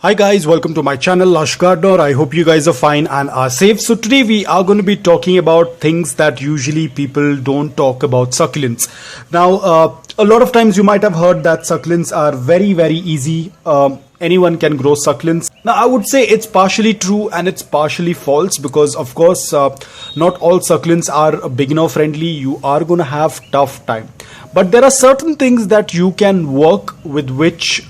Hi guys, welcome to my channel Lush Gardener. I hope you guys are fine and are safe. So today we are going to be talking about things that usually people don't talk about, succulents. Now a lot of times you might have heard that succulents are very easy. Anyone can grow succulents. Now I would say it's partially true and it's partially false, because of course not all succulents are beginner friendly. You are going to have tough time, but there are certain things that you can work with, which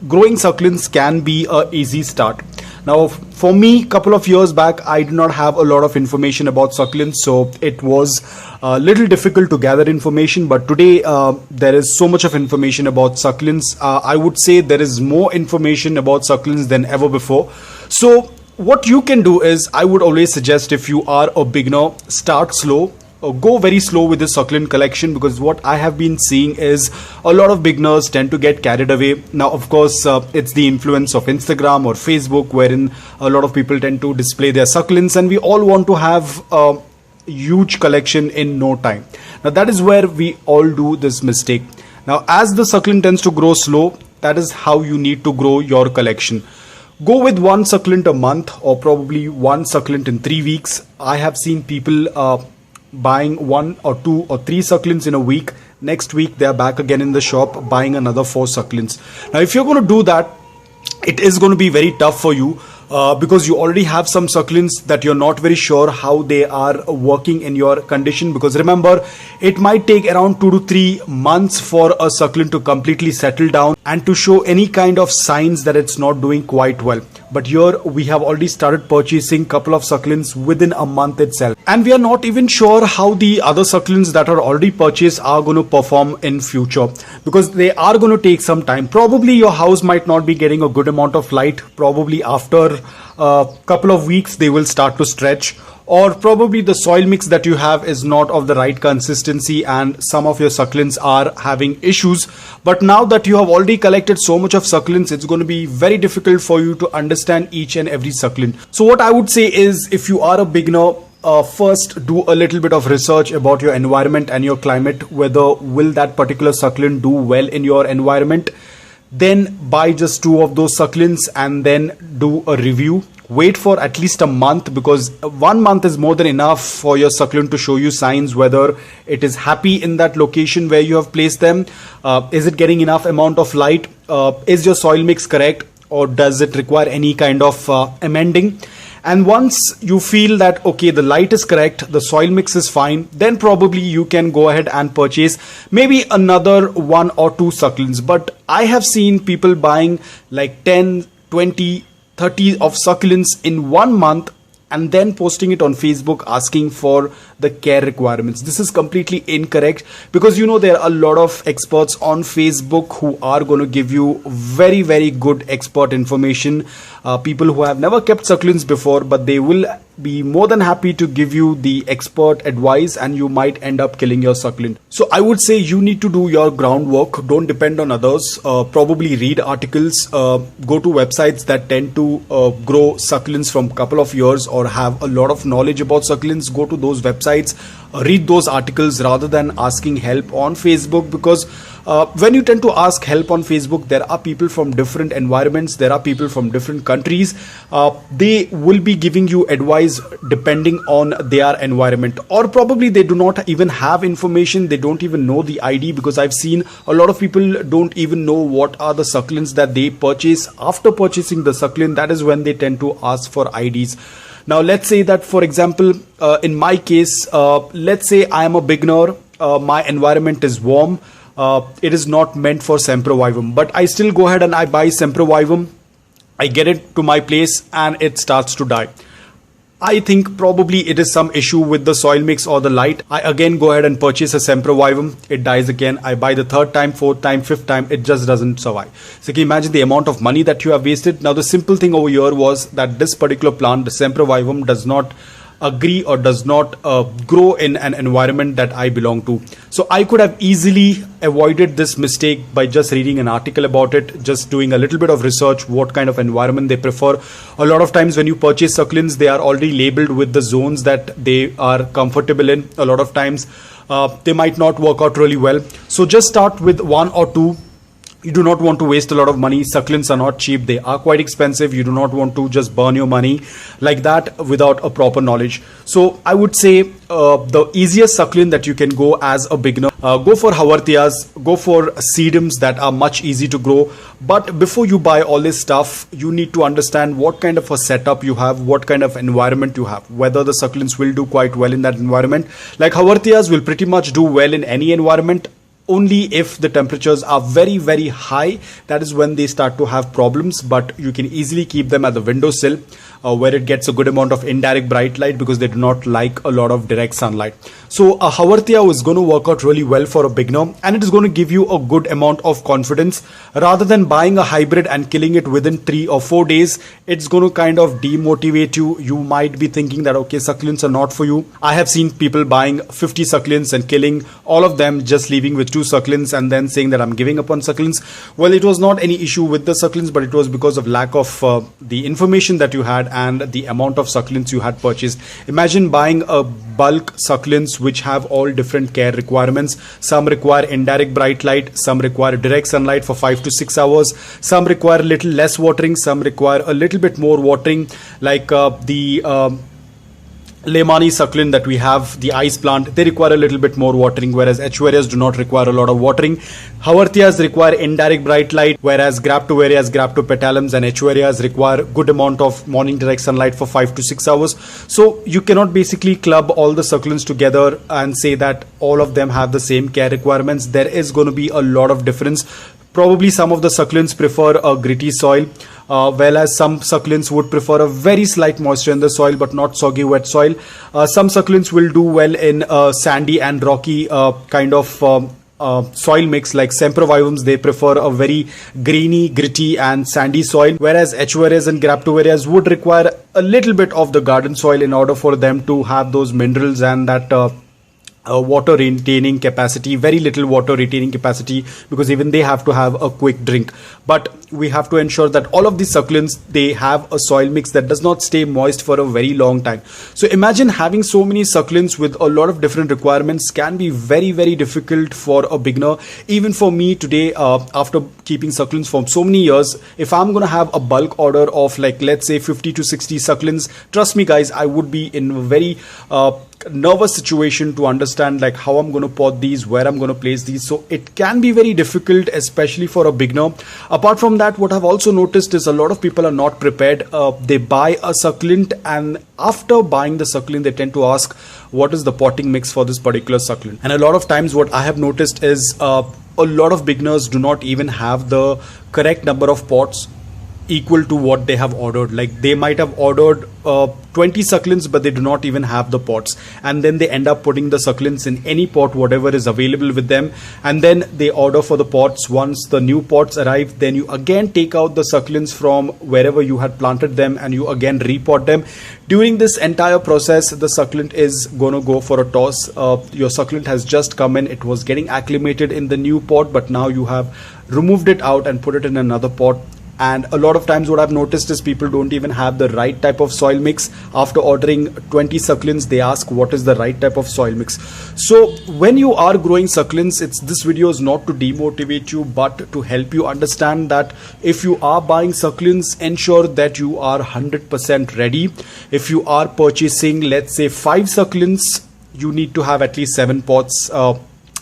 growing succulents can be a easy start. Now for me, couple of years back, I did not have a lot of information about succulents, so it was a little difficult to gather information. But today there is so much of information about succulents. I would say there is more information about succulents than ever before. So what you can do is, I would always suggest, if you are a beginner, start slow. Go very slow with the succulent collection, because what I have been seeing is a lot of beginners tend to get carried away. Now of course it's the influence of Instagram or Facebook, wherein a lot of people tend to display their succulents, and we all want to have a huge collection in no time. Now that is where we all do this mistake. Now as the succulent tends to grow slow, that is how you need to grow your collection. Go with one succulent a month, or probably one succulent in 3 weeks. I have seen people buying 1 or 2 or 3 succulents in a week. Next week they are back again in the shop buying another 4 succulents. Now if you're going to do that, it is going to be very tough for you, because you already have some succulents that you're not very sure how they are working in your condition. Because remember, it might take around 2 to 3 months for a succulent to completely settle down and to show any kind of signs that it's not doing quite well. But here we have already started purchasing couple of succulents within a month itself, and we are not even sure how the other succulents that are already purchased are going to perform in future, because they are going to take some time. Probably your house might not be getting a good amount of light. Probably after a couple of weeks they will start to stretch, or probably the soil mix that you have is not of the right consistency and some of your succulents are having issues. But now that you have already collected so much of succulents, it's going to be very difficult for you to understand each and every succulent. So what I would say is, if you are a beginner, first do a little bit of research about your environment and your climate, whether will that particular succulent do well in your environment. Then buy just 2 of those succulents and then do a review. Wait for at least a month, because 1 month is more than enough for your succulent to show you signs whether it is happy in that location where you have placed them. Is it getting enough amount of light? Is your soil mix correct, or does it require any kind of amending? And once you feel that okay, the light is correct, the soil mix is fine, then probably you can go ahead and purchase maybe another 1 or 2 succulents. But I have seen people buying like 10, 20, 30 of succulents in 1 month and then posting it on Facebook asking for the care requirements. This is completely incorrect, because you know there are a lot of experts on Facebook who are going to give you very good expert information. People who have never kept succulents before, but they will be more than happy to give you the expert advice, and you might end up killing your succulent. So I would say you need to do your groundwork. Don't depend on others. Probably read articles, go to websites that tend to grow succulents from couple of years or have a lot of knowledge about succulents. Go to those websites, read those articles rather than asking help on Facebook, because when you tend to ask help on Facebook, there are people from different environments, there are people from different countries. They will be giving you advice depending on their environment, or probably they do not even have information. They don't even know the ID, because I've seen a lot of people don't even know what are the succulents that they purchase. After purchasing the succulent, that is when they tend to ask for IDs. Now let's say that, for example, in my case, let's say I am a beginner, my environment is warm. It is not meant for sempervivum, but I still go ahead and I buy sempervivum. I get it to my place and it starts to die. I think probably it is some issue with the soil mix or the light. I again go ahead and purchase a sempervivum. It dies again. I buy the 3rd time, 4th time, 5th time. It just doesn't survive. So can you imagine the amount of money that you have wasted? Now the simple thing over here was that this particular plant, the sempervivum, does not agree or does not grow in an environment that I belong to. So I could have easily avoided this mistake by just reading an article about it, just doing a little bit of research, what kind of environment they prefer. A lot of times when you purchase succulents, they are already labeled with the zones that they are comfortable in. A lot of times they might not work out really well. So just start with 1 or 2. You do not want to waste a lot of money. Succulents are not cheap. They are quite expensive. You do not want to just burn your money like that without a proper knowledge. So I would say the easiest succulent that you can go as a beginner, go for Haworthias, go for sedums that are much easy to grow. But before you buy all this stuff, you need to understand what kind of a setup you have, what kind of environment you have, whether the succulents will do quite well in that environment. Like Haworthias will pretty much do well in any environment. Only if the temperatures are very, very high, that is when they start to have problems. But you can easily keep them at the windowsill where it gets a good amount of indirect bright light, because they do not like a lot of direct sunlight. So a Haworthia is going to work out really well for a beginner, and it is going to give you a good amount of confidence. Rather than buying a hybrid and killing it within 3 or 4 days, it's going to kind of demotivate you. You might be thinking that, okay, succulents are not for you. I have seen people buying 50 succulents and killing all of them, just leaving with 2 succulents and then saying that I'm giving up on succulents. Well, it was not any issue with the succulents, but it was because of lack of the information that you had and the amount of succulents you had purchased. Imagine buying a bulk succulents which have all different care requirements. Some require indirect bright light, some require direct sunlight for 5 to 6 hours, some require a little less watering, some require a little bit more watering, like the Lemani succulent that we have, the ice plant, they require a little bit more watering, whereas Echuarias do not require a lot of watering. Haworthias require indirect bright light, whereas Graptoverias, Graptopelaums and Echuarias require good amount of morning direct sunlight for 5 to 6 hours. So you cannot basically club all the succulents together and say that all of them have the same care requirements. There is going to be a lot of difference. Probably some of the succulents prefer a gritty soil, whereas some succulents would prefer a very slight moisture in the soil but not soggy wet soil. Some succulents will do well in sandy and rocky kind of soil mix, like Sempervivums. They prefer a very greeny, gritty and sandy soil, whereas Echuarias and Graptoverias would require a little bit of the garden soil in order for them to have those minerals and that water retaining capacity, very little water retaining capacity, because even they have to have a quick drink. But we have to ensure that all of these succulents, they have a soil mix that does not stay moist for a very long time. So imagine having so many succulents with a lot of different requirements can be very, very difficult for a beginner. Even for me today, after keeping succulents for so many years, if I'm going to have a bulk order of, like, let's say 50 to 60 succulents, trust me guys, I would be in a very nervous situation to understand like how I'm going to pot these, where I'm going to place these. So it can be very difficult, especially for a beginner. Apart from that, what I've also noticed is a lot of people are not prepared. They buy a succulent, and after buying the succulent, they tend to ask, what is the potting mix for this particular succulent? And a lot of times what I have noticed is a lot of beginners do not even have the correct number of pots equal to what they have ordered. Like they might have ordered 20 succulents, but they do not even have the pots, and then they end up putting the succulents in any pot whatever is available with them, and then they order for the pots. Once the new pots arrive, then you again take out the succulents from wherever you had planted them and you again repot them. During this entire process, the succulent is going to go for a toss. Your succulent has just come in, it was getting acclimated in the new pot, but now you have removed it out and put it in another pot. And a lot of times what I've noticed is people don't even have the right type of soil mix. After ordering 20 succulents, they ask what is the right type of soil mix. So when you are growing succulents, this video is not to demotivate you, but to help you understand that if you are buying succulents, ensure that you are 100% ready. If you are purchasing, let's say 5 succulents, you need to have at least 7 pots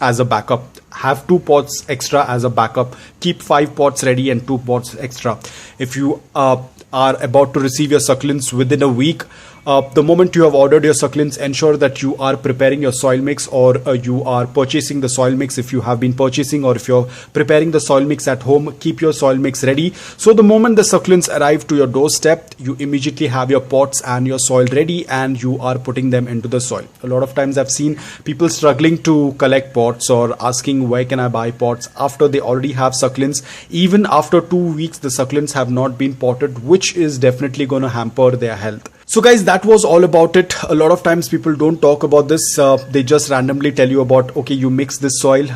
as a backup. Have 2 pots extra as a backup. Keep 5 pots ready and 2 pots extra. If you are about to receive your succulents within a week, the moment you have ordered your succulents, ensure that you are preparing your soil mix, or you are purchasing the soil mix if you have been purchasing, or if you're preparing the soil mix at home, keep your soil mix ready. So the moment the succulents arrive to your doorstep, you immediately have your pots and your soil ready, and you are putting them into the soil. A lot of times I've seen people struggling to collect pots or asking where can I buy pots after they already have succulents. Even after 2 weeks, the succulents have not been potted, which is definitely going to hamper their health. So guys, that was all about it. A lot of times people don't talk about this. They just randomly tell you about, okay, you mix this soil,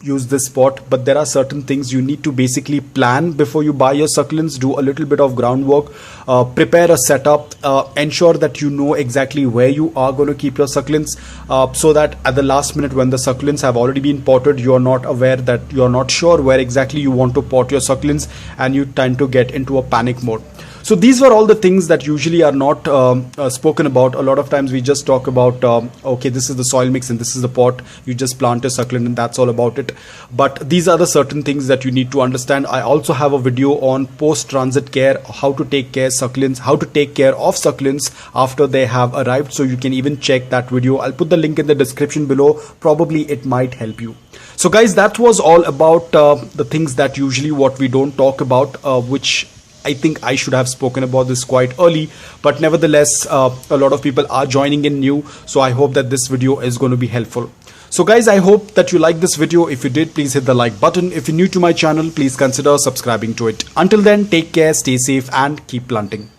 use this pot, but there are certain things you need to basically plan before you buy your succulents. Do a little bit of groundwork, prepare a setup, ensure that you know exactly where you are going to keep your succulents, so that at the last minute when the succulents have already been potted, you're not aware, that you're not sure where exactly you want to pot your succulents, and you tend to get into a panic mode. So these were all the things that usually are not spoken about. A lot of times we just talk about, okay, this is the soil mix and this is the pot. You just plant a succulent and that's all about it. But these are the certain things that you need to understand. I also have a video on post-transit care, how to take care succulents, how to take care of succulents after they have arrived. So you can even check that video. I'll put the link in the description below. Probably it might help you. So guys, that was all about the things that usually what we don't talk about, which I think I should have spoken about this quite early, but nevertheless, a lot of people are joining in new. So I hope that this video is going to be helpful. So guys, I hope that you liked this video. If you did, please hit the like button. If you're new to my channel, please consider subscribing to it. Until then, take care, stay safe and keep planting.